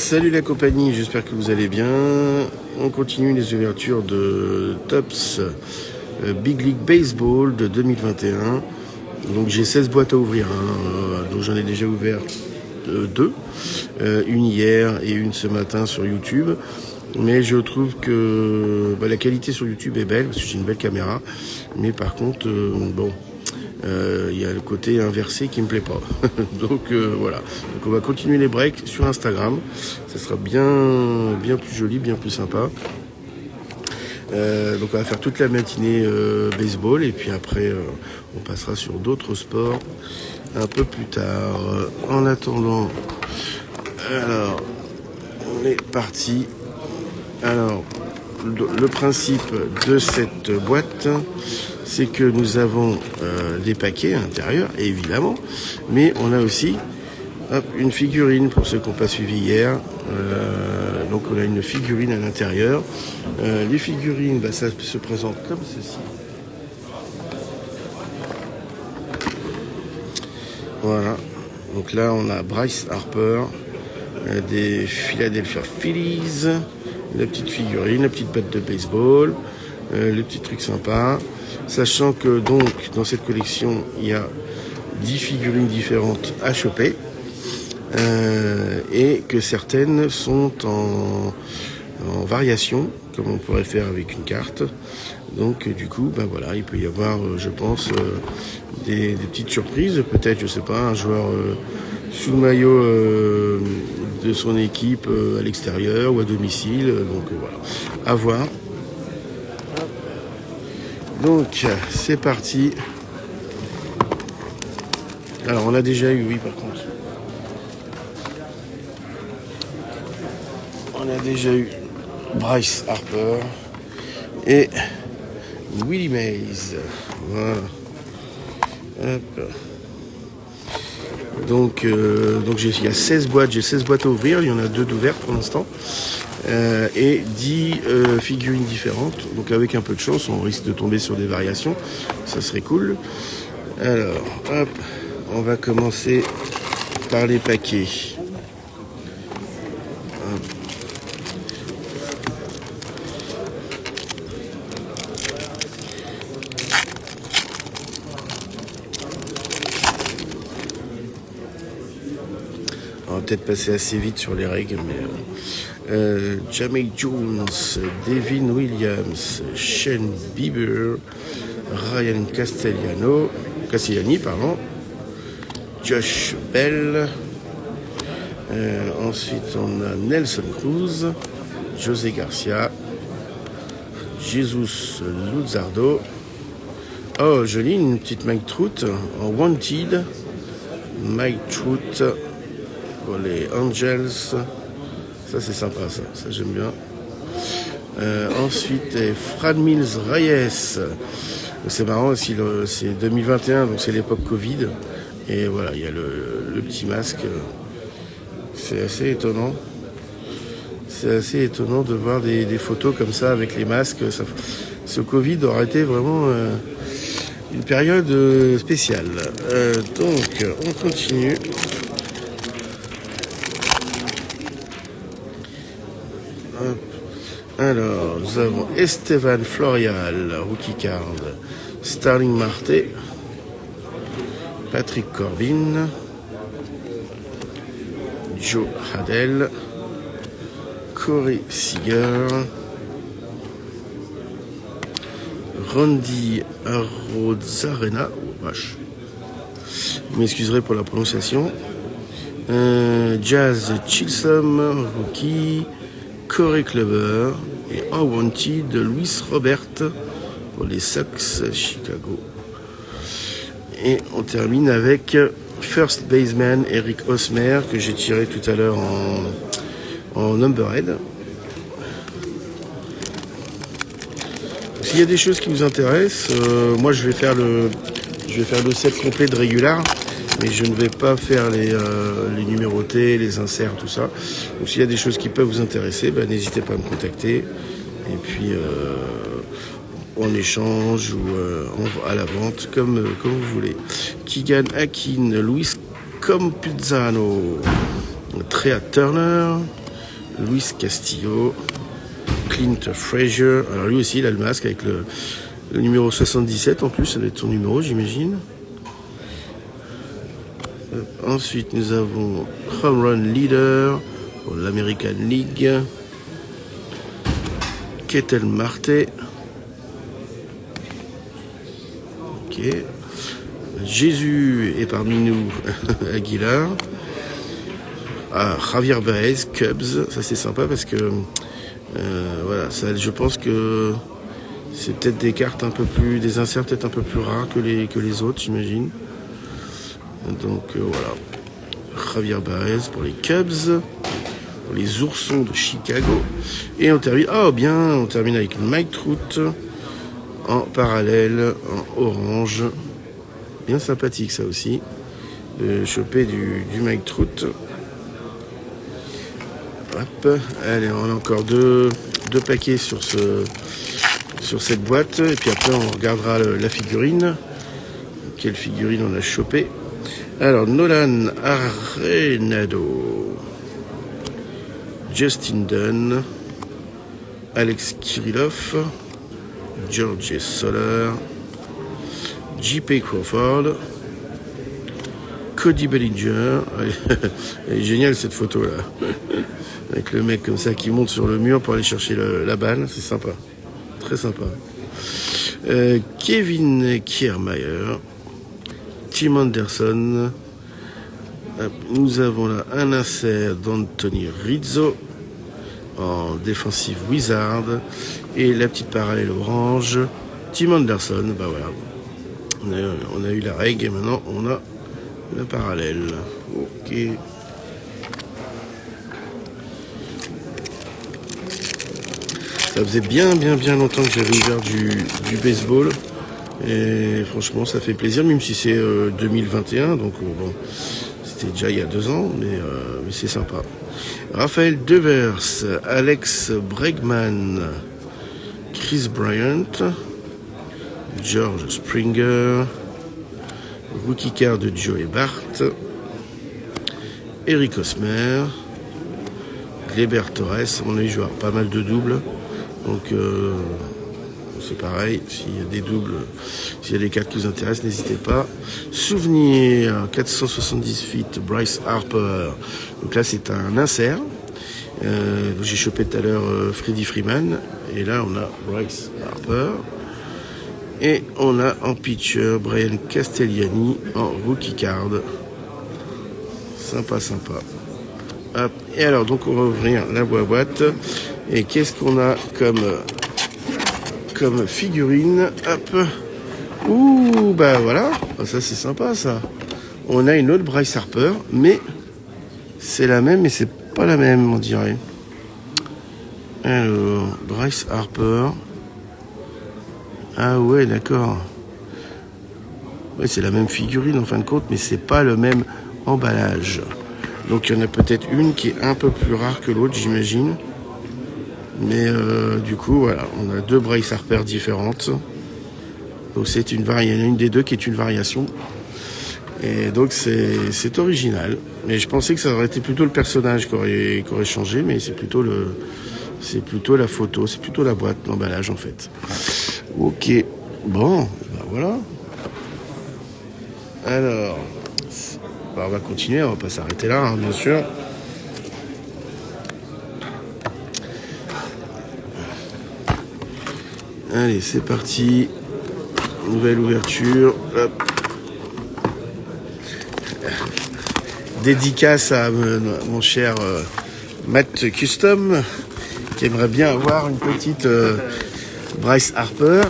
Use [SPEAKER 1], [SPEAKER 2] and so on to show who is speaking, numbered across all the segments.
[SPEAKER 1] Salut la compagnie, j'espère que vous allez bien. On continue les ouvertures de Topps Big League Baseball de 2021. Donc j'ai 16 boîtes à ouvrir, donc j'en ai déjà ouvert deux, une hier et une ce matin sur YouTube. Mais je trouve que la qualité sur YouTube est belle parce que j'ai une belle caméra. Mais par contre, il y a le côté inversé qui me plaît pas. Donc voilà. Donc on va continuer les breaks sur Instagram. Ça sera bien plus joli, bien plus sympa. Donc on va faire toute la matinée baseball et puis après on passera sur d'autres sports un peu plus tard. En attendant, alors on est parti. Alors le principe de cette boîte, c'est que nous avons des paquets à l'intérieur, évidemment, mais on a aussi une figurine pour ceux qui n'ont pas suivi hier. Donc on a une figurine à l'intérieur. Les figurines, ça se présente comme ceci. Voilà. Donc là on a Bryce Harper, des Philadelphia Phillies, la petite figurine, la petite batte de baseball, le petit truc sympa. Sachant que donc dans cette collection il y a 10 figurines différentes à choper et que certaines sont en variation comme on pourrait faire avec une carte. Donc du coup il peut y avoir je pense des petites surprises, peut-être je sais pas, un joueur sous le maillot de son équipe à l'extérieur ou à domicile, donc voilà, à voir. Donc c'est parti. Alors on a déjà eu, oui par contre. On a déjà eu Bryce Harper et Willie Mays. Voilà. Hop. Donc il y a 16 boîtes, j'ai 16 boîtes à ouvrir, il y en a 2 d'ouvertes pour l'instant. Et 10 figurines différentes. Donc avec un peu de chance, on risque de tomber sur des variations. Ça serait cool. Alors, hop, on va commencer par les paquets. On va peut-être passer assez vite sur les règles, mais Jamie Jones, Devin Williams, Shane Bieber, Ryan Castellani, Josh Bell. Ensuite, on a Nelson Cruz, José Garcia, Jesus Luzardo. Oh, joli, une petite Mike Trout en Wanted. Mike Trout pour les Angels. Ça, c'est sympa, ça j'aime bien. Ensuite, Fran Mills Reyes. C'est marrant aussi, c'est 2021, donc c'est l'époque Covid. Et voilà, il y a le petit masque. C'est assez étonnant. C'est assez étonnant de voir des photos comme ça avec les masques. Ce Covid aurait été vraiment une période spéciale. Donc, on continue. Alors, nous avons Estevan Florial, rookie card, Starling Marte, Patrick Corbin, Joe Hadel, Corey Seager, Randy Arozarena, vous m'excuserez pour la prononciation, Jazz Chisholm, rookie, Corey Kluber et Unwanted de Luis Robert pour les Sox Chicago. Et on termine avec First Baseman Eric Hosmer que j'ai tiré tout à l'heure en Numberhead. S'il y a des choses qui vous intéressent, moi je vais faire le set complet de régular. Mais je ne vais pas faire les numérotés, les inserts, tout ça. Donc s'il y a des choses qui peuvent vous intéresser, n'hésitez pas à me contacter. Et puis en échange ou à la vente, comme vous voulez. Keegan Akin, Luis Campuzano, Trea Turner, Luis Castillo, Clint Frazier. Alors lui aussi, il a le masque avec le numéro 77 en plus, ça doit être son numéro, j'imagine. Ensuite, nous avons Home Run Leader pour l'American League. Ketel Marte. Ok. Jésus est parmi nous, Aguilar. Ah, Javier Baez, Cubs. Ça, c'est sympa parce que voilà, ça, je pense que c'est peut-être des cartes un peu plus, des inserts peut-être un peu plus rares que les autres, j'imagine. Donc voilà, Javier Baez pour les Cubs, pour les Oursons de Chicago. Et on termine, on termine avec Mike Trout en parallèle, en orange. Bien sympathique ça aussi, de choper du Mike Trout. Hop, allez, on a encore deux paquets sur cette boîte. Et puis après on regardera la figurine. Quelle figurine on a chopé? Alors, Nolan Arenado, Justin Dunn, Alex Kirillov, George Soler, J.P. Crawford, Cody Bellinger. Elle est géniale cette photo là. Avec le mec comme ça qui monte sur le mur pour aller chercher la balle. C'est sympa. Très sympa. Kevin Kiermaier, Tim Anderson. Nous avons là un insert d'Anthony Rizzo en défensive Wizard et la petite parallèle orange Tim Anderson. Bah voilà, on a eu la règle et maintenant on a la parallèle. Ok. Ça faisait bien longtemps que j'avais ouvert du baseball. Et franchement, ça fait plaisir, même si c'est 2021. Donc bon, c'était déjà il y a 2 ans, mais c'est sympa. Raphaël Devers, Alex Bregman, Chris Bryant, George Springer, rookie card de Joey Bart, Eric Hosmer, Gleber Torres. On a eu joué pas mal de doubles. Donc c'est pareil, s'il y a des doubles, s'il y a des cartes qui vous intéressent, n'hésitez pas. Souvenir, 470 feet, Bryce Harper. Donc là c'est un insert. J'ai chopé tout à l'heure Freddie Freeman. Et là on a Bryce Harper. Et on a en pitcher Brian Castellani en rookie card. Sympa. Hop. Et alors donc on va ouvrir la boîte. Et qu'est-ce qu'on a comme figurine? Hop. Ouh, bah voilà. Ça c'est sympa ça. On a une autre Bryce Harper, mais c'est la même, mais c'est pas la même, on dirait. Alors, Bryce Harper. Ah ouais, d'accord. Ouais, c'est la même figurine en fin de compte, mais c'est pas le même emballage. Donc il y en a peut-être une qui est un peu plus rare que l'autre, j'imagine. Mais du coup, voilà, on a 2 Bryce Harper différentes. Donc c'est il y en a une des deux qui est une variation. Et donc c'est original. Mais je pensais que ça aurait été plutôt le personnage qui aurait changé, mais c'est plutôt la photo, c'est plutôt la boîte, l'emballage en fait. Ok, bon, ben voilà. Alors, on va continuer, on va pas s'arrêter là, hein, bien sûr. Allez, c'est parti. Nouvelle ouverture. Hop. Dédicace à mon cher Matt Custom, qui aimerait bien avoir une petite Bryce Harper.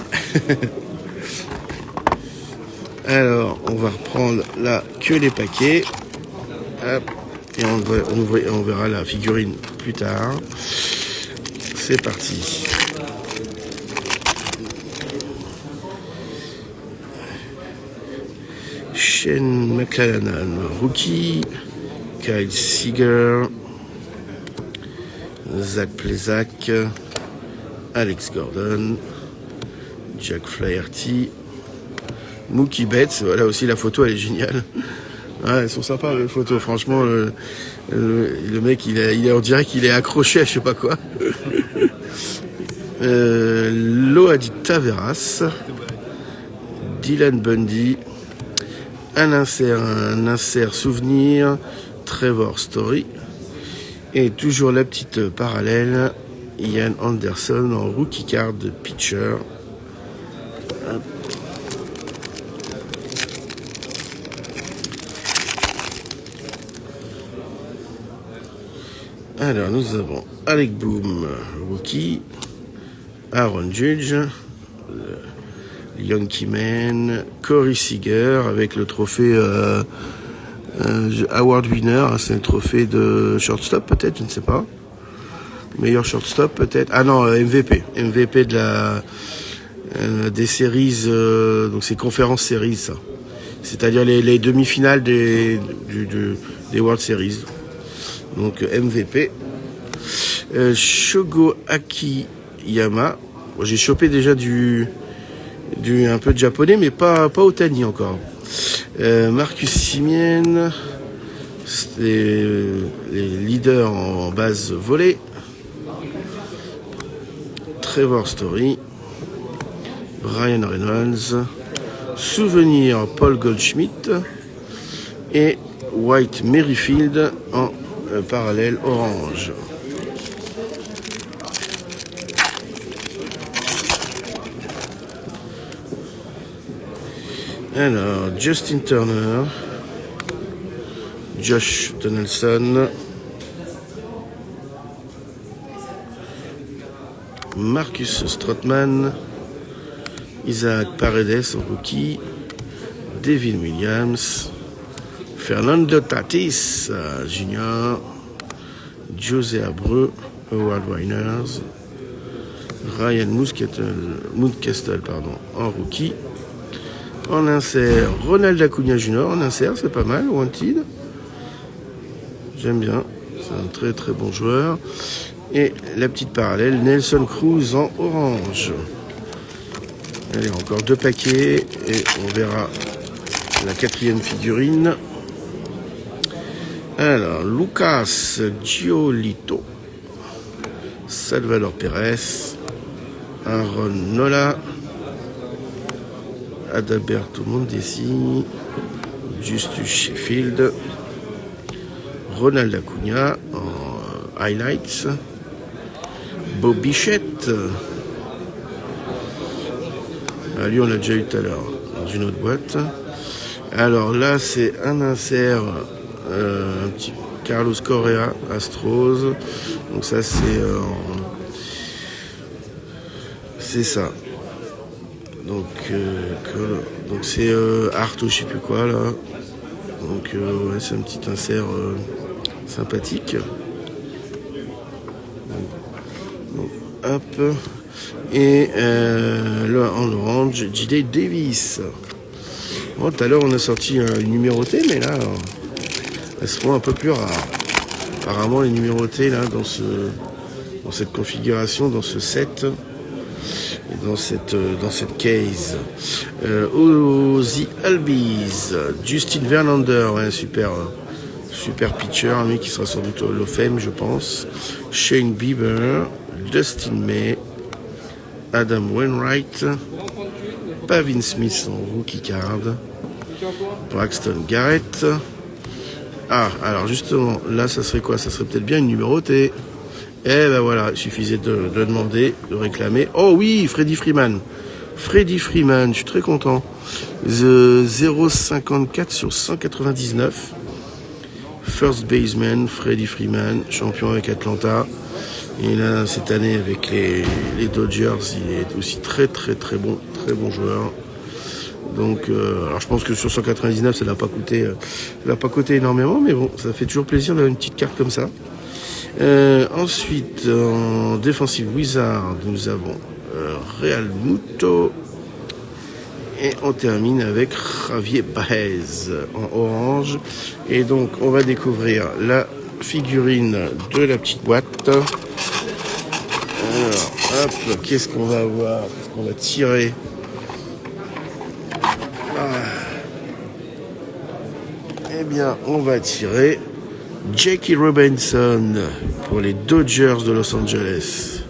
[SPEAKER 1] Alors, on va reprendre là que les paquets. Hop. Et on verra la figurine plus tard. C'est parti. Shane McClanahan, rookie. Kyle Seager. Zach Plesac. Alex Gordon. Jack Flaherty. Mookie Betts. Voilà aussi la photo, elle est géniale. Ouais, elles sont sympas les photos. Franchement, le mec, on dirait qu'il est accroché à je sais pas quoi. Loadi Taveras, Dylan Bundy, un insert souvenir, Trevor Story, et toujours la petite parallèle, Ian Anderson en rookie card pitcher. Alors nous avons Alec Boom, rookie, Aaron Judge, Yankee Man, Corey Seager avec le trophée Award Winner, c'est le trophée de shortstop peut-être, je ne sais pas. Meilleur shortstop peut-être. Ah non, MVP de la des séries, donc c'est conférence séries ça. C'est-à-dire les demi-finales des World Series. Donc MVP. Shogo Akiyama. Bon, j'ai chopé déjà un peu de japonais, mais pas Otani encore. Marcus Semien, les leaders en base volée. Trevor Story, Ryan Reynolds, souvenir Paul Goldschmidt et White Merrifield en parallèle orange. Alors, Justin Turner, Josh Donaldson, Marcus Strootman, Isaac Paredes, rookie, Devin Williams, Fernando Tatis, junior, José Abreu, Howard Winers, Ryan Mountcastle, en rookie. En insert, Ronald Acuna Jr. En insert, c'est pas mal, wanted. J'aime bien, c'est un très très bon joueur. Et la petite parallèle, Nelson Cruz en orange. Allez, encore 2 paquets et on verra la 4e figurine. Alors, Lucas Giolito, Salvador Pérez, Aaron Nola, Adalberto Mondesi, Justus Sheffield, Ronald Acuna en highlights, Bob Bichette. Lui, on l'a déjà eu tout à l'heure dans une autre boîte. Alors là, c'est un insert, un petit Carlos Correa, Astros. Donc ça, c'est ça. Donc c'est Art ou je sais plus quoi là. Donc ouais, c'est un petit insert sympathique. Donc, hop. Et là en orange, J.D. Davis. Bon, tout à l'heure on a sorti une numérotée, mais là elles seront un peu plus rares. Apparemment les numérotées là dans cette configuration, dans ce set. Et dans cette case, Ozzy Albies, Justin Verlander, ouais, super pitcher, lui qui sera sans doute au Hall of Fame, je pense. Shane Bieber, Dustin May, Adam Wainwright, Pavin Smith en rookie card, Braxton Garrett. Ah, alors justement, là, ça serait quoi? Ça serait peut-être bien une numérotée. Eh ben voilà, il suffisait de demander, de réclamer. Oh oui, Freddie Freeman, je suis très content. 0,54 sur 199. First baseman, Freddie Freeman, champion avec Atlanta. Et là, cette année, avec les Dodgers, il est aussi très bon joueur. Donc, alors je pense que sur 199, ça n'a pas coûté énormément, mais bon, ça fait toujours plaisir d'avoir une petite carte comme ça. Ensuite, en Defensive Wizard, nous avons Real Muto. Et on termine avec Javier Baez en orange. Et donc, on va découvrir la figurine de la petite boîte. Alors, hop, qu'est-ce qu'on va avoir? Qu'est-ce qu'on va tirer? Eh bien, on va tirer Jackie Robinson pour les Dodgers de Los Angeles.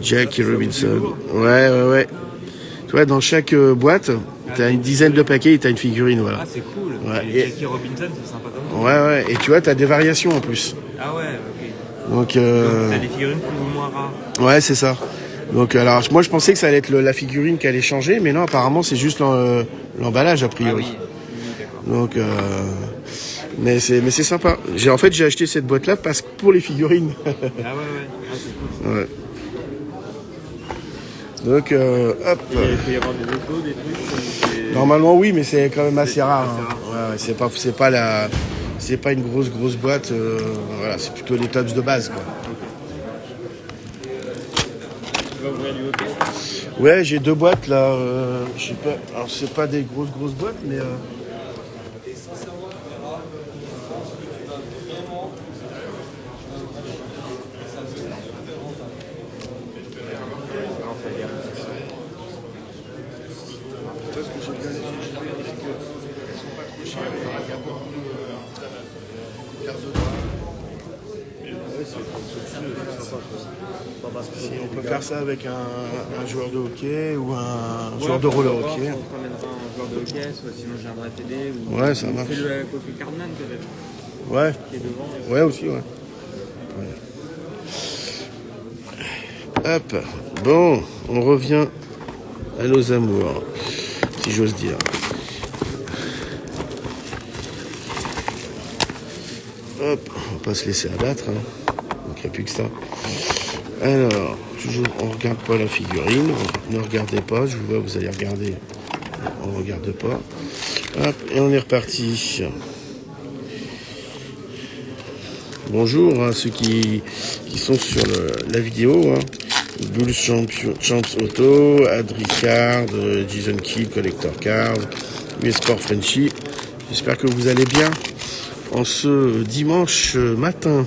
[SPEAKER 1] Jackie Robinson. Ouais. Tu vois, dans chaque boîte, tu as une dizaine de paquets et tu as une figurine. Voilà.
[SPEAKER 2] Ah, c'est cool.
[SPEAKER 1] Ouais.
[SPEAKER 2] Et Jackie Robinson, c'est sympa comme ça.
[SPEAKER 1] Ouais. Et tu vois, tu as des variations en plus.
[SPEAKER 2] Ah ouais, ok.
[SPEAKER 1] Donc,
[SPEAKER 2] t'as des figurines plus ou moins rares.
[SPEAKER 1] Ouais, c'est ça. Donc, alors, moi, je pensais que ça allait être la figurine qui allait changer, mais non, apparemment, c'est juste l'emballage, a priori.
[SPEAKER 2] Ah oui, d'accord.
[SPEAKER 1] Donc, mais c'est sympa. J'ai acheté cette boîte-là parce que pour les figurines.
[SPEAKER 2] Ah ouais. Ah, c'est cool.
[SPEAKER 1] Ouais. Donc, hop.
[SPEAKER 2] Il peut y avoir des autos, des trucs.
[SPEAKER 1] Normalement, oui, mais c'est quand même assez rare.
[SPEAKER 2] assez
[SPEAKER 1] Hein. Ouais, c'est pas une grosse boîte. Voilà, c'est plutôt les tops de base, quoi.
[SPEAKER 2] Tu vas ouvrir du hockey ?
[SPEAKER 1] Ouais, j'ai 2 boîtes là. Je sais pas. Alors, c'est pas des grosses boîtes, mais. On peut faire ça avec un joueur de hockey ou un joueur de roller hockey.
[SPEAKER 2] On prendra un joueur de hockey, soit sinon j'ai un vrai TD. Ou
[SPEAKER 1] Ouais, ça marche.
[SPEAKER 2] Fais-le avec Kofi Cardman peut-être.
[SPEAKER 1] Ouais.
[SPEAKER 2] Qui est devant.
[SPEAKER 1] Ouais, aussi, ouais. Hop. Bon, on revient à nos amours, si j'ose dire. Hop, on va pas se laisser abattre. Hein. Donc il n'y a plus que ça. Alors, toujours, on ne regarde pas la figurine. Ne regardez pas, je vous vois, vous allez regarder. On ne regarde pas. Hop, et on est reparti. Bonjour à ceux qui sont sur la vidéo. Hein. Bulls Champs Auto, Adricard, Jason Kidd, Collector Card, US Sport Frenchy. J'espère que vous allez bien en ce dimanche matin.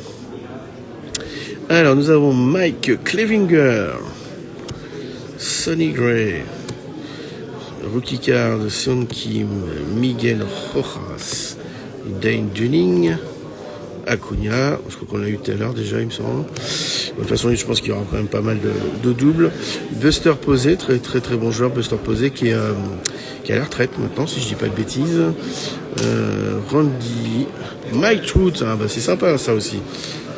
[SPEAKER 1] Alors, nous avons Mike Clevinger, Sonny Gray, Rookie Card, Sean Kim, Miguel Rojas, Dane Dunning, Acuna, je crois qu'on l'a eu tout à l'heure déjà, il me semble. De toute façon, je pense qu'il y aura quand même pas mal de doubles. Buster Posey, très bon joueur, Buster Posey, qui est à la retraite maintenant, si je dis pas de bêtises. Randy, Mike Trout, c'est sympa ça aussi.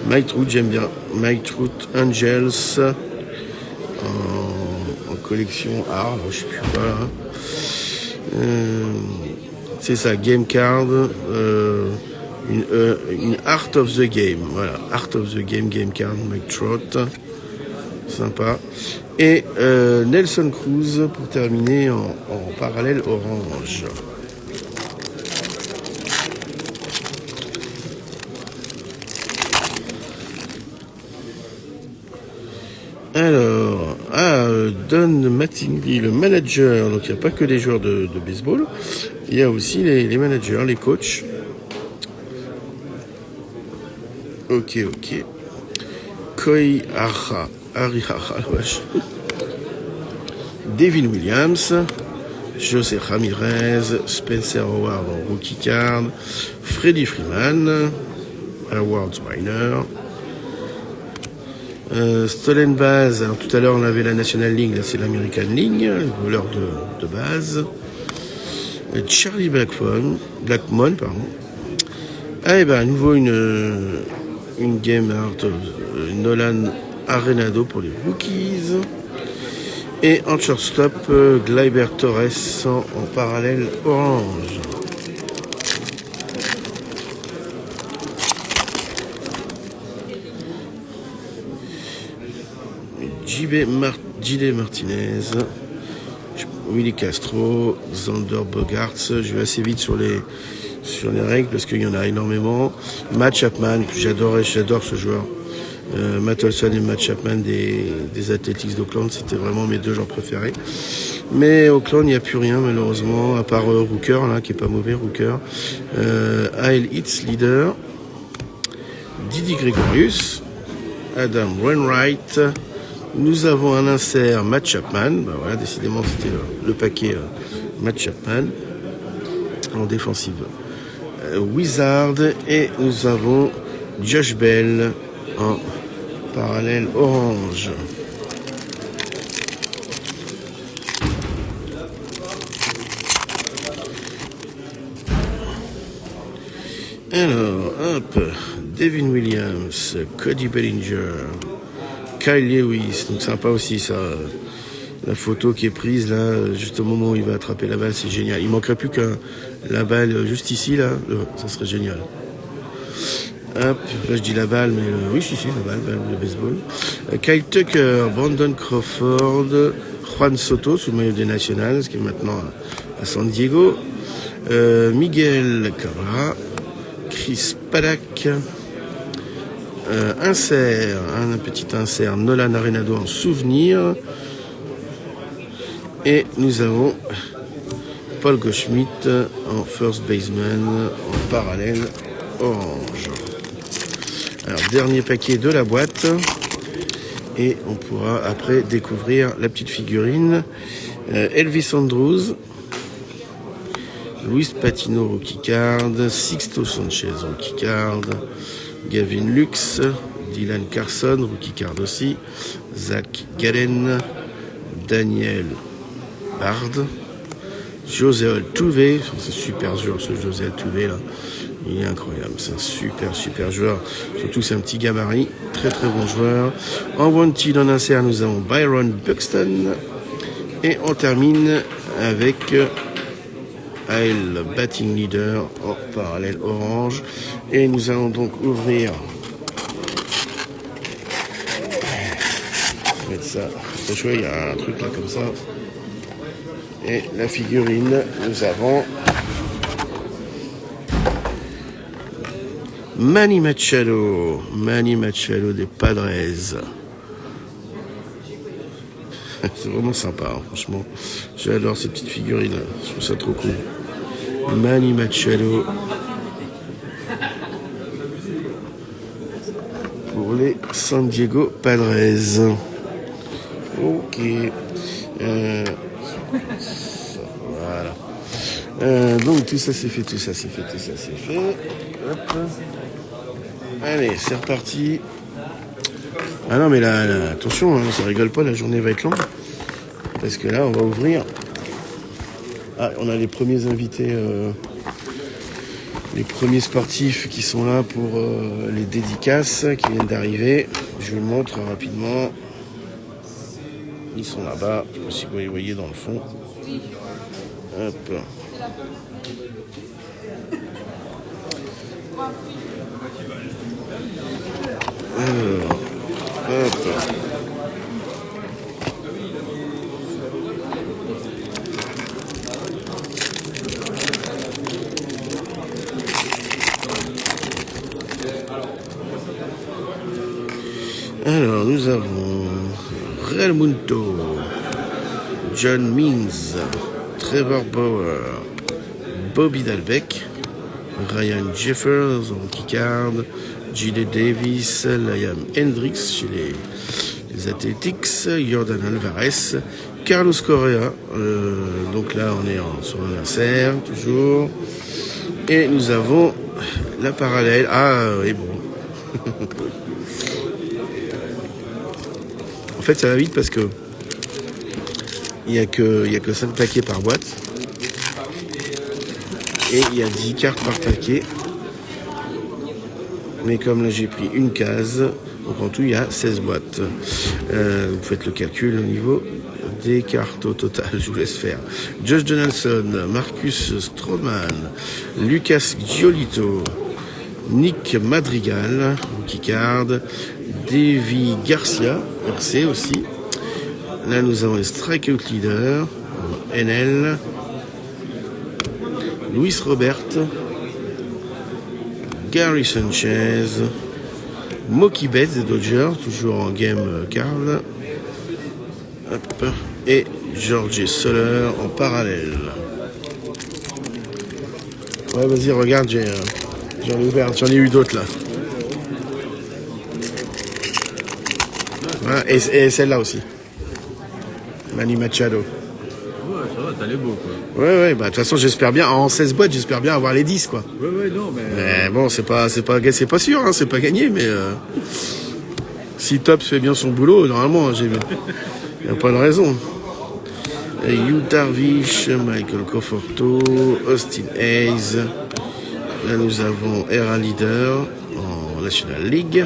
[SPEAKER 1] Mike Trout, j'aime bien. Mike Trout, Angels, en collection art, alors, je sais plus quoi là. C'est ça, Game Card, une Art of the Game, voilà, Art of the Game, Game Card, Mike Trout, sympa. Et Nelson Cruz pour terminer en parallèle orange. Alors, Don Mattingly, le manager, donc il n'y a pas que les joueurs de baseball, il y a aussi les managers, les coachs. Ok. Koi Arihara, la vache. Devin Williams, José Ramirez, Spencer Howard en rookie card, Freddie Freeman, Howard Weiner, Stolen Base. Alors tout à l'heure on avait la National League, là c'est l'American League, le voleur de base. Charlie Blackmon, pardon. Ah et ben à nouveau une game art of Nolan Arenado pour les rookies. Et en shortstop, Gleyber Torres en parallèle orange. J.D. Martinez, Willy Castro, Xander Bogaerts. Je vais assez vite sur les règles parce qu'il y en a énormément. Matt Chapman, j'adore ce joueur. Matt Olson et Matt Chapman des Athletics d'Oakland, c'était vraiment mes 2 joueurs préférés. Mais Oakland, il n'y a plus rien malheureusement, à part Rooker, là, qui est pas mauvais, Rooker. AL Hitz, leader. Didi Gregorius, Adam Wainwright. Nous avons un insert Matt Chapman. Ben voilà, décidément, c'était le paquet Matt Chapman en défensive Wizard et nous avons Josh Bell en parallèle orange. Alors, hop, Devin Williams, Cody Bellinger, Kyle Lewis, donc sympa aussi ça. La photo qui est prise là, juste au moment où il va attraper la balle, c'est génial. Il manquerait plus que la balle juste ici là, ça serait génial. Hop, là je dis la balle, mais oui, si, la balle de baseball. Kyle Tucker, Brandon Crawford, Juan Soto sous le maillot des Nationals, qui est maintenant à San Diego. Miguel Cabrera, Chris Paddock, un petit insert, Nolan Arenado en souvenir. Et nous avons Paul Goldschmidt en first baseman en parallèle orange. Alors, dernier paquet de la boîte. Et on pourra après découvrir la petite figurine. Elvis Andrews, Luis Patino rookie card, Sixto Sanchez rookie card, Gavin Lux, Dylan Carson rookie card aussi, Zach Gallen, Daniel Bard, José Altuve, c'est super joueur ce José Altuve là, il est incroyable, c'est un super joueur, surtout c'est un petit gabarit, très bon joueur. En wanted en insert nous avons Byron Buxton et on termine avec le batting leader en parallèle orange et nous allons donc ouvrir, mettre ça, c'est chouette, il y a un truc là comme ça. Et la figurine, nous avons Manny Machado des Padres. C'est vraiment sympa, hein, franchement. J'adore cette petite figurine, je trouve ça trop cool. Manny Machado pour les San Diego Padres. Ok. Voilà. Donc tout ça c'est fait. Hop. Allez, c'est reparti. Ah non mais là attention, hein, ça rigole pas, la journée va être longue. Parce que là on va ouvrir. Ah, on a les premiers invités, les premiers sportifs qui sont là pour les dédicaces qui viennent d'arriver. Je vous le montre rapidement. Ils sont là-bas, je sais pas si vous les voyez dans le fond. Hop. Alors, hop. Alors, nous avons Real Mundo, John Means, Trevor Bauer, Bobby Dalbec, Ryan Jeffers en keycard, J.D. Davis, Liam Hendricks chez les Athletics, Jordan Alvarez, Carlos Correa, donc là on est sur un insert toujours, et nous avons la parallèle, et bon. En fait ça va vite parce que il y a que 5 paquets par boîte et il y a 10 cartes par paquet, mais comme là j'ai pris une case, donc en tout il y a 16 boîtes. Vous faites le calcul au niveau des cartes au total, je vous laisse faire. Josh Donaldson, Marcus Stroman, Lucas Giolito, Nick Madrigal, rookie card, Davy Garcia, RC aussi. Là, nous avons les strikeout leaders, NL, Luis Robert, Gary Sanchez, Mookie Betts des Dodgers, toujours en game Carl, et George Soler en parallèle. Ouais, vas-y, regarde, j'en ai ouvert, j'en ai eu d'autres là. Voilà, et celle-là aussi. Manny Machado.
[SPEAKER 2] Ouais, ça va, total est beau, quoi.
[SPEAKER 1] Ouais, bah de toute façon, j'espère bien, en 16 boîtes, j'espère bien avoir les 10, quoi.
[SPEAKER 2] Ouais, non, mais...
[SPEAKER 1] Mais bon, c'est pas sûr, hein, c'est pas gagné, mais si Tops fait bien son boulot, normalement, il n'y a pas de raison. Yu Darvish, Michael Conforto, Austin Hayes. Là, nous avons Era Leader en National League.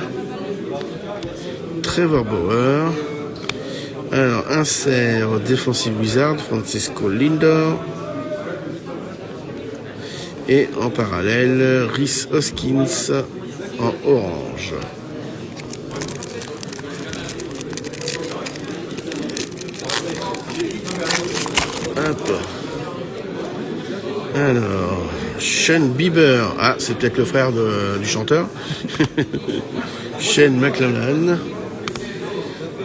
[SPEAKER 1] Trevor Bauer. Alors, insert Defensive Wizard, Francisco Lindor. Et en parallèle, Rhys Hoskins en orange. Hop. Alors, Sean Bieber. Ah, c'est peut-être le frère du chanteur. Shane McClellan.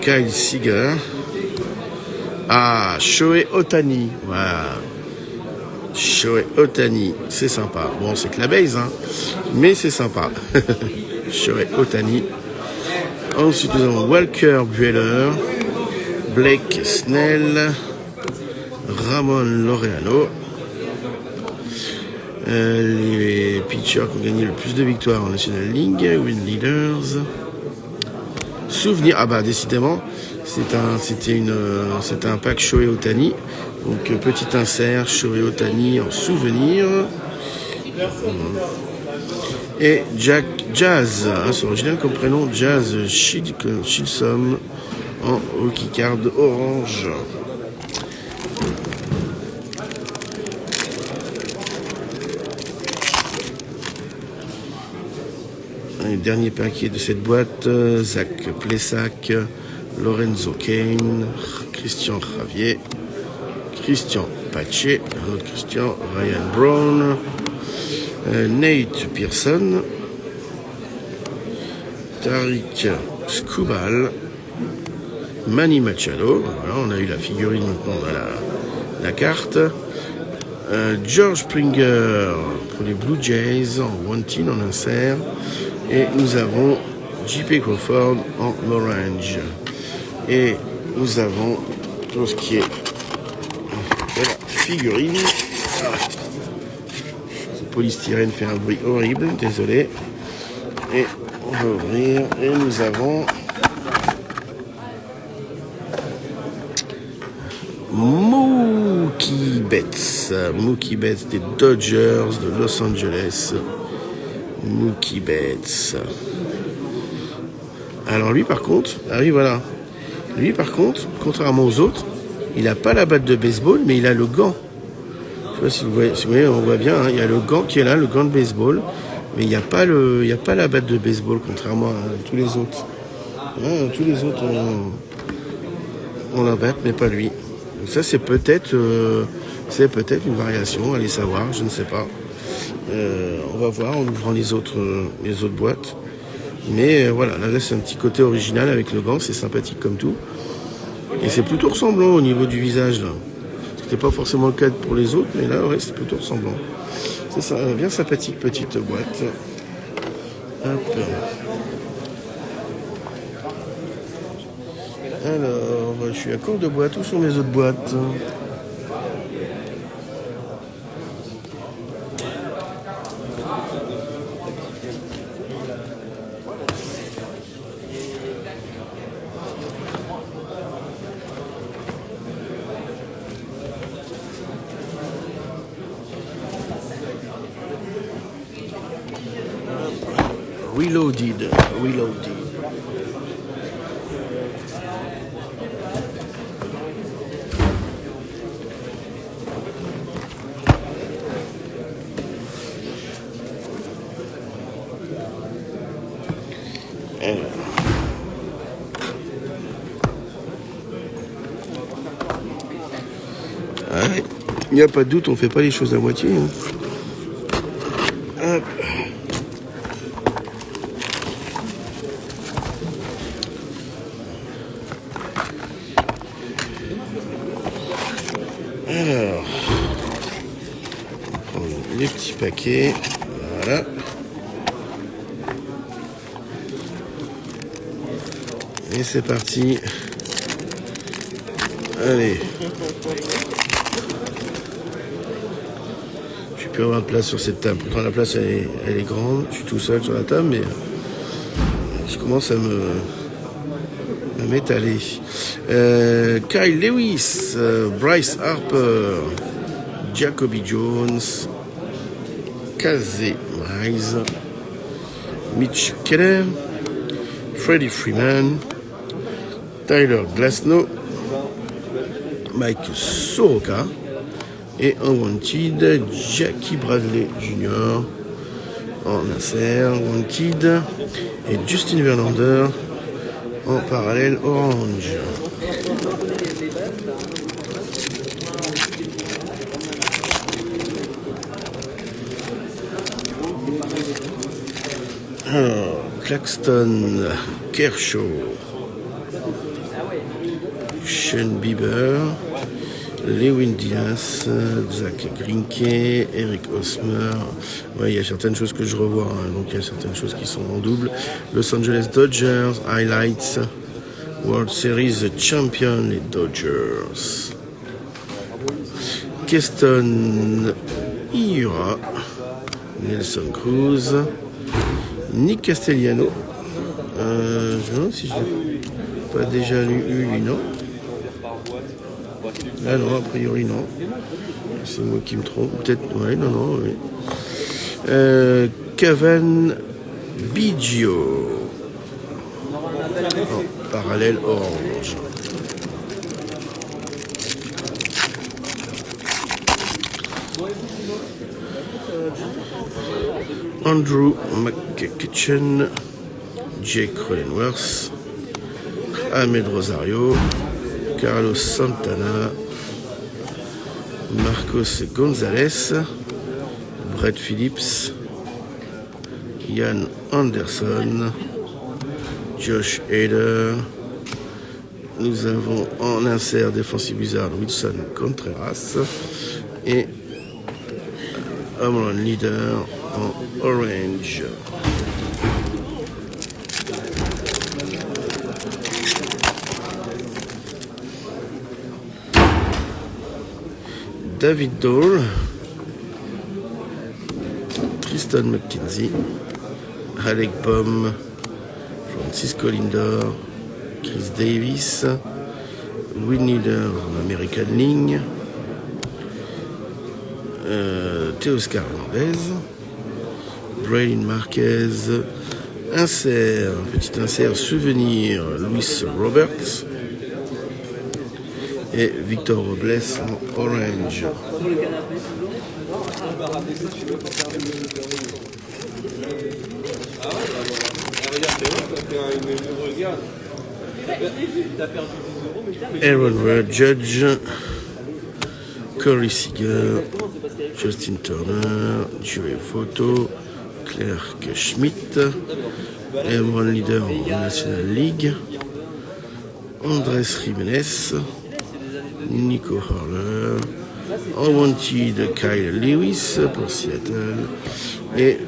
[SPEAKER 1] Kyle Seager. Ah, Shohei Ohtani. Voilà. Shohei Ohtani, c'est sympa. Bon, c'est que la base, hein, mais c'est sympa. Shohei Ohtani. Ensuite, nous avons Walker Buehler, Blake Snell, Ramon Laureano. Les pitchers qui ont gagné le plus de victoires en National League, Win Leaders. Souvenir, ah bah décidément, c'était un pack Shohei Ohtani. Donc petit insert, Shohei Ohtani en souvenir. Et Jack Jazz, hein, c'est original comme prénom, Jazz Chilsom en hockey card orange. Le dernier paquet de cette boîte, Zach Plesac, Lorenzo Kane, Christian Javier, Christian Pache, un autre Christian, Ryan Brown, Nate Pearson, Tariq Skubal, Manny Machado, voilà, on a eu la figurine maintenant dans la carte, George Springer pour les Blue Jays en one-tin en insert, et nous avons J.P. Crawford en orange. Et nous avons tout ce qui est de la figurine. Ce polystyrène fait un bruit horrible, désolé. Et on va ouvrir. Et nous avons Mookie Betts. Mookie Betts des Dodgers de Los Angeles. Mookie Betts. Alors lui par contre, ah oui voilà. Lui par contre, contrairement aux autres, il n'a pas la batte de baseball, mais il a le gant. Je sais pas si vous voyez, on voit bien, hein, il y a le gant qui est là, le gant de baseball, mais il n'y a pas la batte de baseball, contrairement à tous les autres. Hein, tous les autres ont la batte, mais pas lui. Donc ça c'est peut-être une variation, allez savoir, je ne sais pas. On va voir en ouvrant les autres boîtes. Mais voilà, là c'est un petit côté original avec le gant, c'est sympathique comme tout. Et c'est plutôt ressemblant au niveau du visage là. C'était pas forcément le cas pour les autres, mais là ouais, c'est plutôt ressemblant. C'est ça, bien sympathique petite boîte. Hop. Alors, je suis à court de boîtes, où sont mes autres boîtes ? Reloaded. Il n'y a pas de doute, on ne fait pas les choses à moitié. Hein. Hop. Alors, on prend les petits paquets. Voilà. Et c'est parti. Allez. plus avoir de place sur cette table. Pourtant la place elle est grande, je suis tout seul sur la table, mais je commence à m'étaler. Kyle Lewis, Bryce Harper, Jacoby Jones, Casey Mize, Mitch Keller, Freddie Freeman, Tyler Glasnow, Mike Soroka et Unwanted, Jackie Bradley Jr. en insert, Wanted et Justin Verlander en parallèle orange. Alors, Claxton, Kershaw, Shane Bieber, Lewin Diaz, Zach Greinke, Eric Hosmer. Ouais, il y a certaines choses que je revois, hein, donc il y a certaines choses qui sont en double. Los Angeles Dodgers, Highlights, World Series Champion, les Dodgers. Keston Hiura, Nelson Cruz, Nick Castellanos. Je me demande si je l'ai pas déjà lu, lui, non. Ah non, a priori non. C'est moi qui me trompe. Peut-être, ouais, non, oui. Cavan Biggio. En parallèle orange. Andrew McCutchen, Jake Cronenworth, Ahmed Rosario, Carlos Santana, Marcos Gonzalez, Brett Phillips, Ian Anderson, Josh Hader. Nous avons en insert défensif bizarre Wilson Contreras et home run leader en orange. David Dahl, Tristan McKenzie, Alec Bohm, Francisco Lindor, Chris Davis, Will Leader en American League, Teoscar Hernandez, Braylon Marquez, un petit insert souvenir Luis Roberts et Victor Robles en orange. Aaron Judge, Corey Seager, Justin Turner, Joey Votto, Clark Schmidt, M1 leader en National League, Andrés Jiménez, Nico Horler, Unwanted Kyle Lewis pour Seattle et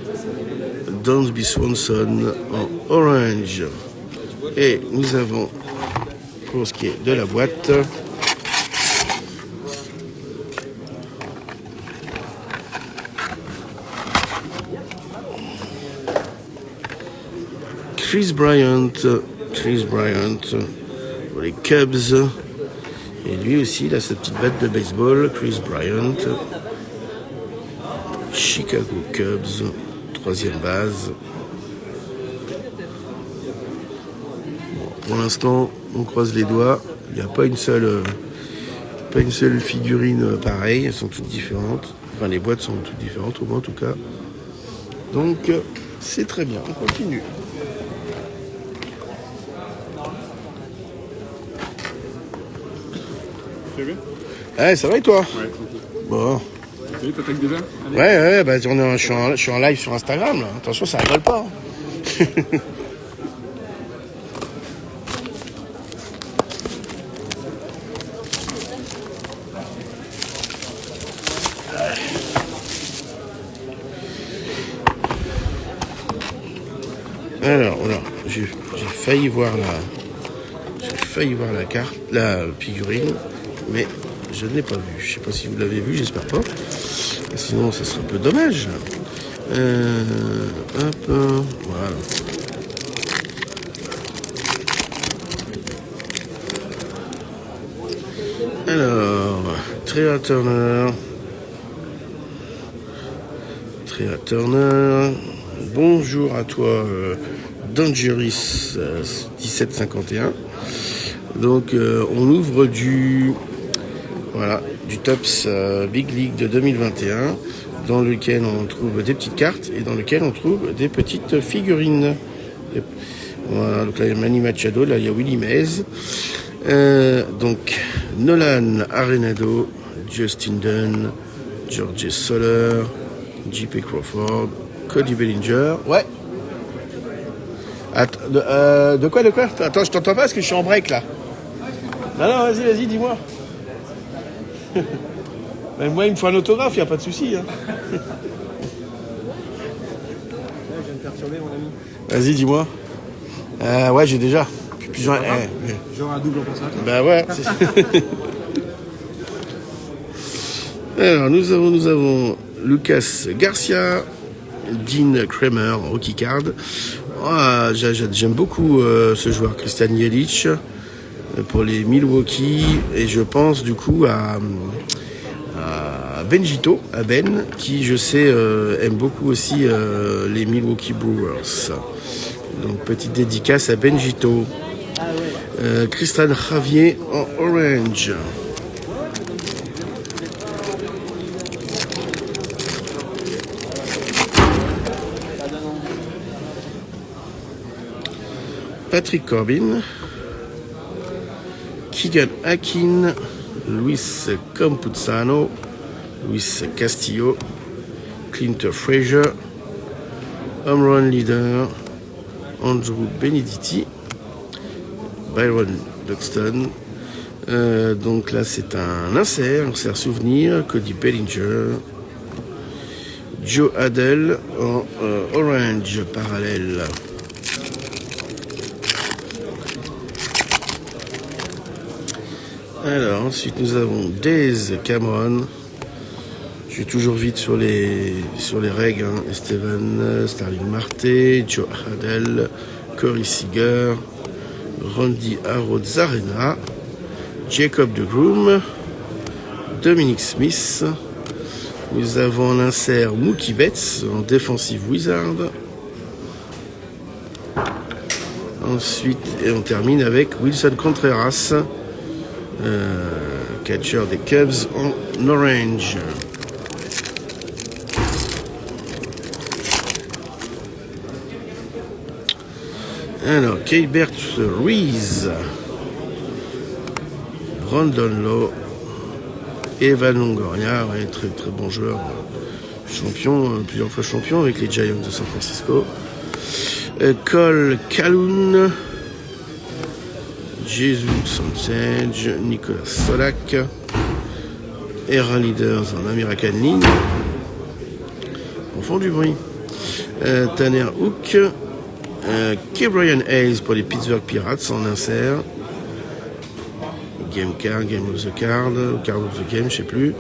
[SPEAKER 1] Dansby Swanson en orange. Et nous avons, pour ce qui est de la boîte, Chris Bryant pour les Cubs. Et lui aussi, il a sa petite batte de baseball, Chris Bryant. Chicago Cubs, 3e base. Bon, pour l'instant, on croise les doigts. Il n'y a pas une seule figurine pareille. Elles sont toutes différentes. Enfin, les boîtes sont toutes différentes, au moins en tout cas. Donc, c'est très bien. On continue. Ouais, ça va et toi?
[SPEAKER 3] Ouais.
[SPEAKER 1] Bon.
[SPEAKER 3] Ça y est, t'attaques déjà? Allez.
[SPEAKER 1] Ouais, bah, je suis en live sur Instagram, là. Attention, ça rigole pas. Alors, j'ai failli voir la carte, la figurine, mais je ne l'ai pas vue. Je sais pas si vous l'avez vue, j'espère pas. Sinon, ça serait un peu dommage. Hop, voilà. Alors, Trea Turner. Bonjour à toi, Dangerous 1751. Donc, on ouvre du Topps Big League de 2021, dans lequel on trouve des petites cartes et dans lequel on trouve des petites figurines. Voilà, donc là il y a Manny Machado, là il y a Willie Mays, donc Nolan Arenado, Justin Dunn, George Soler, J.P. Crawford, Cody Bellinger. Ouais. De quoi? Attends, je t'entends pas parce que je suis en break là. Non, vas-y, dis-moi. Mais moi, il me faut un autographe, il n'y a pas de souci. Hein.
[SPEAKER 2] Je viens de perturber mon ami.
[SPEAKER 1] Vas-y, dis-moi. Ouais, j'ai déjà. Puis
[SPEAKER 2] Genre un double en pensant à toi.
[SPEAKER 1] Bah ouais. Alors, nous avons Lucas Garcia, Dean Kramer en rookie card. J'aime beaucoup ce joueur, Christian Yelich, pour les Milwaukee. Et je pense du coup à Benjito, à Ben, qui je sais aime beaucoup aussi les Milwaukee Brewers. Donc petite dédicace à Benjito. Christian Javier en orange. Patrick Corbin, Keegan Akin, Luis Campuzano, Luis Castillo, Clint Frazier, home run leader, Andrew Benedetti, Byron Buxton. Donc là c'est un insert souvenir, Cody Bellinger, Joe Adell en orange parallèle. Alors ensuite nous avons Daze Cameron. Je suis toujours vite sur les règles. Hein. Esteban, Starling Marte, Joe Adell, Corey Seager, Randy Arozarena, Jacob DeGrom, Dominic Smith. Nous avons en insert Mookie Betts en Defensive Wizard. Ensuite, et on termine avec Wilson Contreras, catcher des Cubs en orange. Alors, Keibert Ruiz, Brandon Lowe, Evan Longoria, ouais, très très bon joueur, champion, plusieurs fois champion avec les Giants de San Francisco. Cole Calhoun, Jesus Sanchez, Nicolas Solak, Era Leaders en American League. On font du bruit. Tanner Hook, Ke'Bryan Hayes pour les Pittsburgh Pirates en insert. Game of the Card of the Game, je sais plus.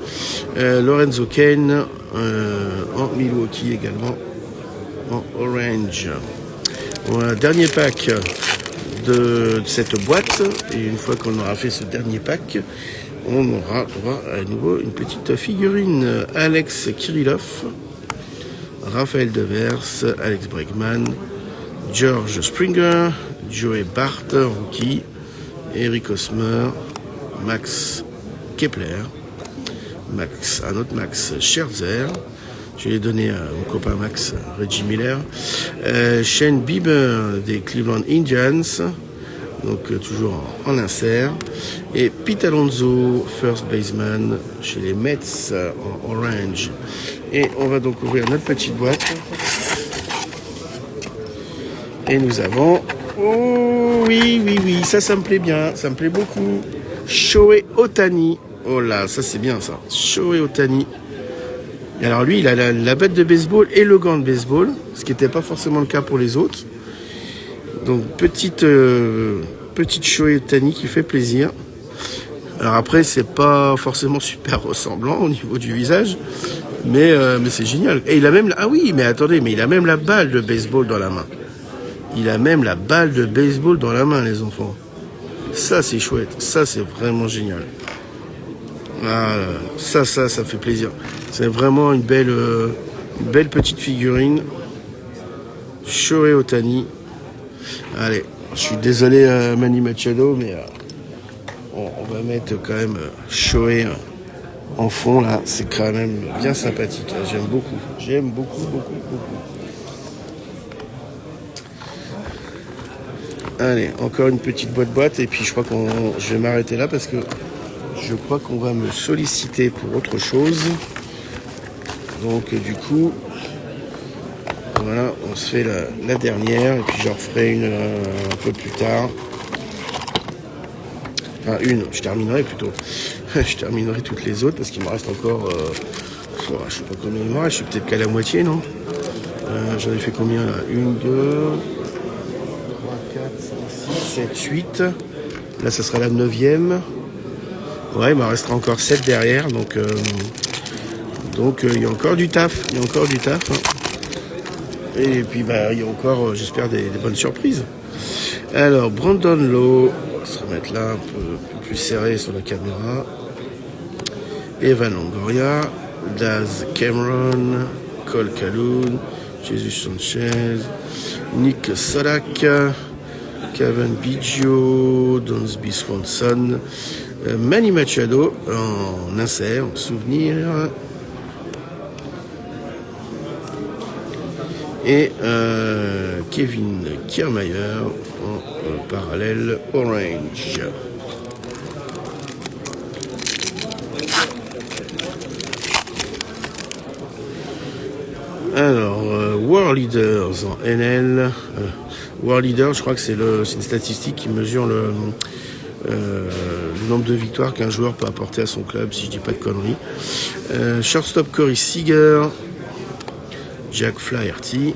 [SPEAKER 1] Lorenzo Kane en Milwaukee également en orange. Voilà, dernier pack de cette boîte. Et une fois qu'on aura fait ce dernier pack, on aura droit à nouveau une petite figurine. Alex Kirillov, Raphaël Devers, Alex Bregman, George Springer, Joey Bart, rookie, Eric Hosmer, Max Kepler, un autre Max Scherzer, je l'ai donné à mon copain Max, Reggie Miller, Shane Bieber des Cleveland Indians, donc toujours en insert, et Pete Alonso, first baseman chez les Mets en orange. Et on va donc ouvrir notre petite boîte. Et nous avons... Oh oui, ça me plaît bien, ça me plaît beaucoup. Shohei Ohtani. Oh là, ça c'est bien ça. Shohei Ohtani. Et alors lui, il a la batte de baseball et le gant de baseball, ce qui n'était pas forcément le cas pour les autres. Donc petite Shohei Ohtani qui fait plaisir. Alors après, c'est pas forcément super ressemblant au niveau du visage, Mais c'est génial. Et il a même... Ah oui, mais attendez, mais il a même la balle de baseball dans la main. Il a même la balle de baseball dans la main, les enfants. Ça, c'est chouette. Ça, c'est vraiment génial. Ah, ça fait plaisir. C'est vraiment une belle petite figurine. Shohei Ohtani. Allez, je suis désolé Manny Machado, mais on va mettre quand même Shohei en fond là. C'est quand même bien sympathique. Hein. J'aime beaucoup. J'aime beaucoup. Allez, encore une petite boîte et puis je crois je vais m'arrêter là parce que je crois qu'on va me solliciter pour autre chose. Donc du coup, voilà, on se fait la dernière et puis j'en referai une un peu plus tard. Enfin je terminerai plutôt. Je terminerai toutes les autres parce qu'il me reste encore, je sais pas combien il me reste, je suis peut-être qu'à la moitié, non? J'en ai fait combien là? 1, 2, 3, 4, 5, 6, 7, 8. Là, ça sera la 9e. Ouais, il m'en restera encore 7 derrière, donc il y a encore du taf. Hein. Et puis, il y a encore, j'espère, des bonnes surprises. Alors, Brandon Lowe, on va se remettre là un peu plus serré sur la caméra. Evan Longoria, Daz Cameron, Cole Calhoun, Jesus Sanchez, Nick Solak, Kevin Biggio, Dansby Swanson, Manny Machado en insert, en souvenir, et Kevin Kiermaier en parallèle orange. Alors, World Leaders en NL. World Leader, je crois que c'est une statistique qui mesure le nombre de victoires qu'un joueur peut apporter à son club, si je dis pas de conneries. Shortstop Corey Seager, Jack Flaherty,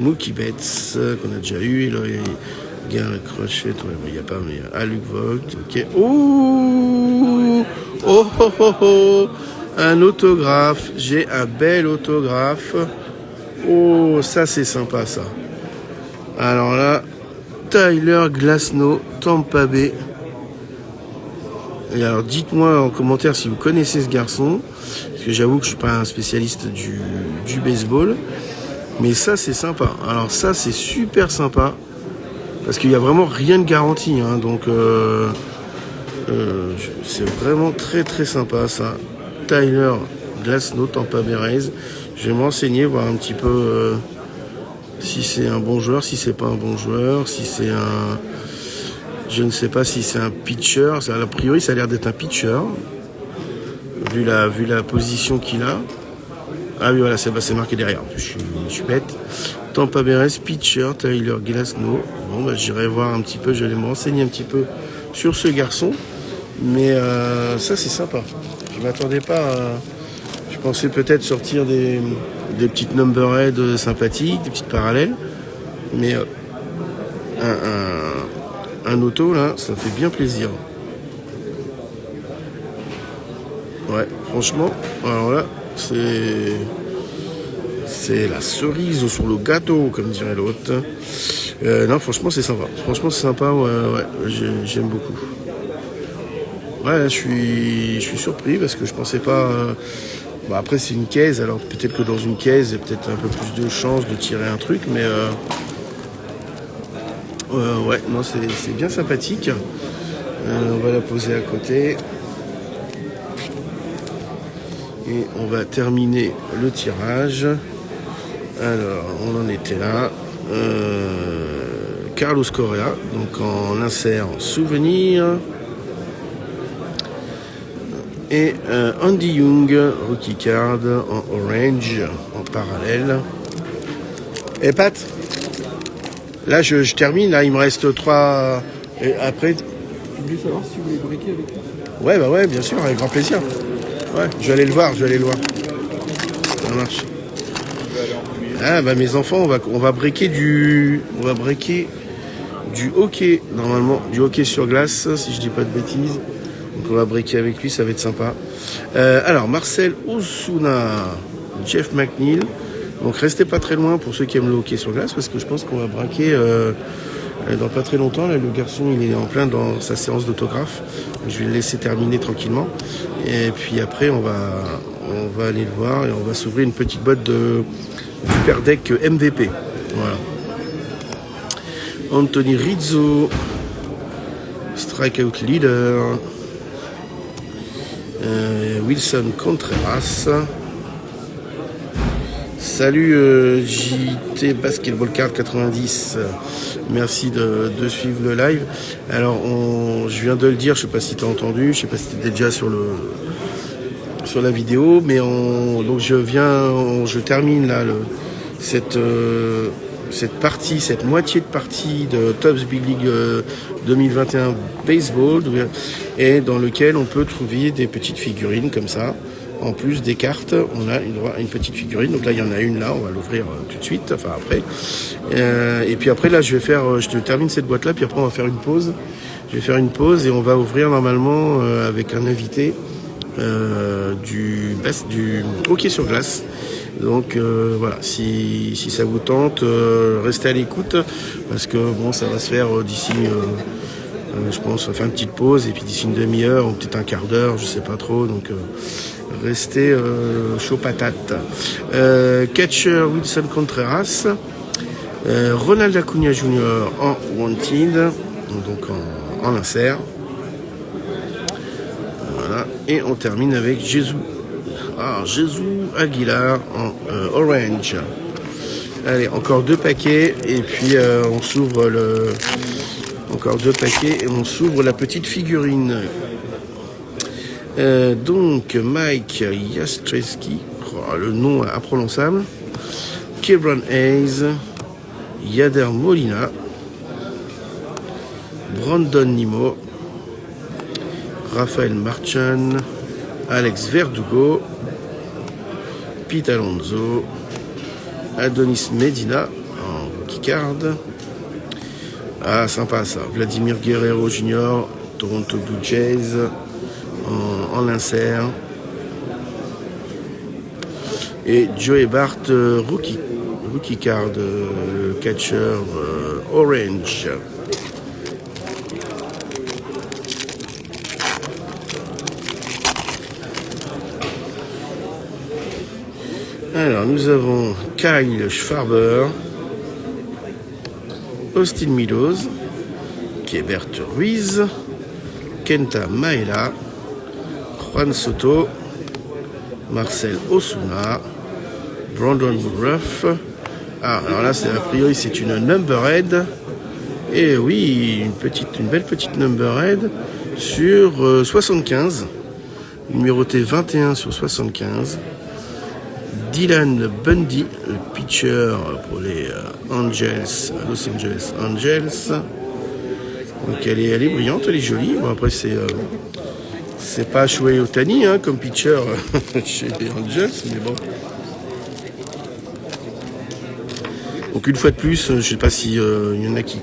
[SPEAKER 1] Mookie Betts, qu'on a déjà eu, Gary Crochet, il n'y a pas, mais Alec Vogt, ok. Oh, un autographe, j'ai un bel autographe. Oh, ça c'est sympa ça. Alors là, Tyler Glasnow, Tampa Bay. Et alors dites-moi en commentaire si vous connaissez ce garçon, parce que j'avoue que je suis pas un spécialiste du baseball, mais ça c'est sympa. Alors ça c'est super sympa, parce qu'il y a vraiment rien de garanti, hein, donc c'est vraiment très très sympa ça. Tyler Glasnow, Tampa Bay Rays. Je vais me renseigner, voir un petit peu si c'est un bon joueur, si c'est pas un bon joueur, si c'est un... Je ne sais pas si c'est un pitcher. A priori, ça a l'air d'être un pitcher, vu la position qu'il a. Ah oui, voilà, c'est marqué derrière. Je suis bête. Tampa Bay Rays, pitcher, Tyler Glasnow. Bon, j'irai voir un petit peu, je vais me renseigner un petit peu sur ce garçon. Mais ça, c'est sympa. Je m'attendais pas à... Je pensais peut-être sortir des petites numberheads sympathiques, des petites parallèles. Mais un auto, là, ça fait bien plaisir. Ouais, franchement, alors là, c'est la cerise sur le gâteau, comme dirait l'autre. Non, franchement, c'est sympa. Ouais, j'aime beaucoup. Ouais, je suis surpris parce que je pensais pas... après, c'est une caisse, alors peut-être que dans une caisse, il y a peut-être un peu plus de chance de tirer un truc, mais... ouais, non, c'est bien sympathique. On va la poser à côté. Et on va terminer le tirage. Alors, on en était là. Carlos Correa, donc en insert en souvenir. Et Andy Young, rookie card en orange, en parallèle. Et Pat, là je termine, là il me reste 3. Et après.
[SPEAKER 3] Je voulais savoir si vous voulez briquer avec lui.
[SPEAKER 1] Ouais, ouais, bien sûr, avec grand plaisir. Ouais, je vais aller le voir. Ça marche. Ah mes enfants, on va briquer du hockey, normalement, du hockey sur glace, si je dis pas de bêtises. Donc on va breaker avec lui, ça va être sympa. Alors Marcel Osuna, Jeff McNeil. Donc restez pas très loin pour ceux qui aiment le hockey sur glace, parce que je pense qu'on va braquer dans pas très longtemps. Là, le garçon il est en plein dans sa séance d'autographe. Je vais le laisser terminer tranquillement. Et puis après on va aller le voir et on va s'ouvrir une petite boîte de Super Deck MVP. Voilà. Anthony Rizzo, Strikeout Leader. Wilson Contreras. Salut JT Basketball Card 90. Merci de suivre le live. Alors je viens de le dire, je sais pas si tu as entendu, je sais pas si tu étais déjà sur la vidéo, mais donc je termine là cette moitié de partie de Topps Big League 2021 Baseball, et dans lequel on peut trouver des petites figurines comme ça. En plus des cartes, on a une petite figurine. Donc là, il y en a une là, on va l'ouvrir tout de suite, enfin après. Et puis après, là, je te termine cette boîte-là, puis après, on va faire une pause. Je vais faire une pause et on va ouvrir normalement avec un invité du hockey sur glace. Donc voilà, si ça vous tente, restez à l'écoute, parce que bon, ça va se faire d'ici, je pense, on va faire une petite pause, et puis d'ici une demi-heure, ou peut-être un quart d'heure, je sais pas trop, donc restez chaud patate. Catcher Wilson Contreras, Ronald Acuna Jr. en Wanted, donc en insert. Voilà, et on termine avec Jesus Aguilar en orange. Allez, encore 2 paquets, et puis on s'ouvre encore 2 paquets et on s'ouvre la petite figurine. Donc Mike Yastrzewski, le nom imprononçable, Kevin Hayes, Yadier Molina, Brandon Nimmo, Rafael Marchand, Alex Verdugo, Pete Alonso, Adonis Medina en rookie card. Ah, sympa ça. Vladimir Guerrero Jr., Toronto Blue Jays en insert. Et Joey Bart, rookie card, catcher orange. Alors, nous avons Kyle Schwarber, Austin Meadows, Keibert Ruiz, Kenta Maeda, Juan Soto, Marcel Osuna, Brandon Woodruff. Ah, alors là, a priori, c'est une numberhead. Et oui, une belle petite numberhead sur 75, numéroté 21 sur 75. Dylan Bundy, le pitcher pour les Los Angeles Angels. Donc elle est brillante, elle est jolie. Bon, après c'est pas Shohei Ohtani comme pitcher chez les Angels, mais bon. Donc une fois de plus, je sais pas si y en a qui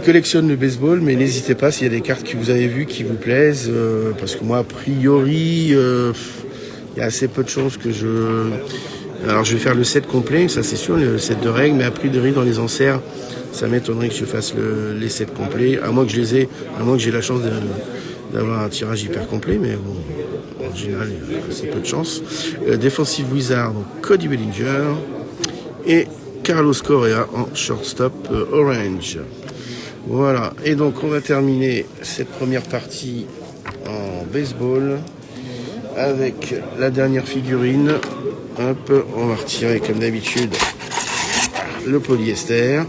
[SPEAKER 1] collectionnent le baseball, mais n'hésitez pas s'il y a des cartes que vous avez vues qui vous plaisent, parce que moi a priori il y a assez peu de chances que Alors je vais faire le set complet, ça c'est sûr, le set de règles, mais a priori dans les enserts, ça m'étonnerait que je fasse les sets complets, à moins que j'ai la chance d'avoir un tirage hyper complet, mais bon, en général, il y a assez peu de chance. Defensive Wizard, donc Cody Bellinger, et Carlos Correa en shortstop orange. Voilà, et donc on va terminer cette première partie en baseball avec la dernière figurine. Hop, on va retirer comme d'habitude le polyester.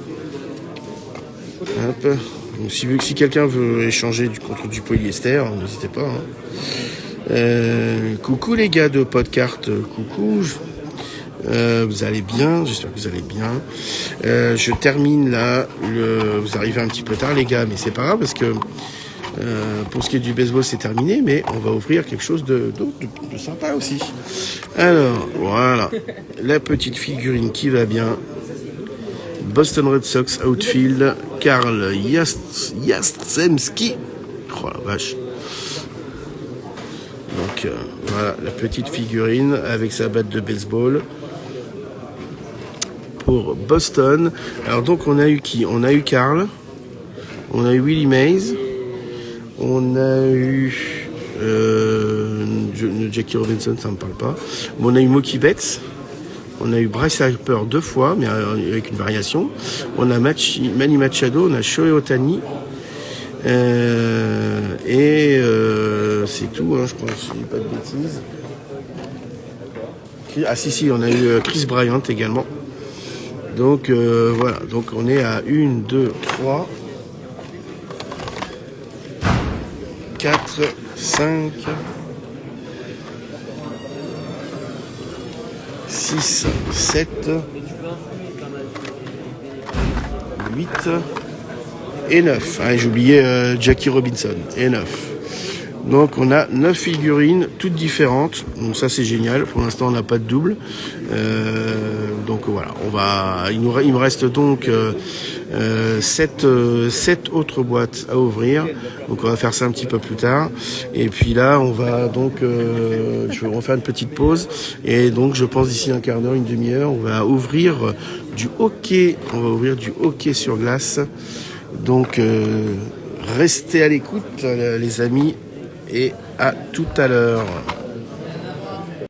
[SPEAKER 1] Hop. Donc, si quelqu'un veut échanger contre du polyester, n'hésitez pas. Coucou les gars de Podcart, coucou. Vous allez bien, j'espère que vous allez bien. Je termine là. Vous arrivez un petit peu tard les gars, mais c'est pas grave parce que pour ce qui est du baseball, c'est terminé, mais on va ouvrir quelque chose de sympa aussi. Alors, voilà, la petite figurine qui va bien. Boston Red Sox outfield, Carl Yastrzemski Oh la vache. Donc voilà, la petite figurine avec sa batte de baseball pour Boston. Alors donc on a eu qui? On a eu Karl, on a eu Willie Mays, on a eu Jackie Robinson, ça me parle pas. Bon, on a eu Mookie Betts, on a eu Bryce Harper 2 fois, mais avec une variation. On a Manny Machado, on a Shohei Ohtani. C'est tout, hein, je crois, si je dis pas de bêtises. Ah si, on a eu Chris Bryant également. Donc voilà, donc on est à 1, 2, 3, 4, 5, 6, 7, 8 et 9. Ah, j'ai oublié Jackie Robinson. Et 9. Donc on a 9 figurines, toutes différentes. Donc ça c'est génial. Pour l'instant on n'a pas de double. Donc voilà, il me reste donc 7 autres boîtes à ouvrir. Donc on va faire ça un petit peu plus tard. Et puis là on va donc je vais refaire une petite pause. Et donc je pense d'ici un quart d'heure, une demi-heure, on va ouvrir du hockey. On va ouvrir du hockey sur glace. Donc restez à l'écoute les amis. Et à tout à l'heure.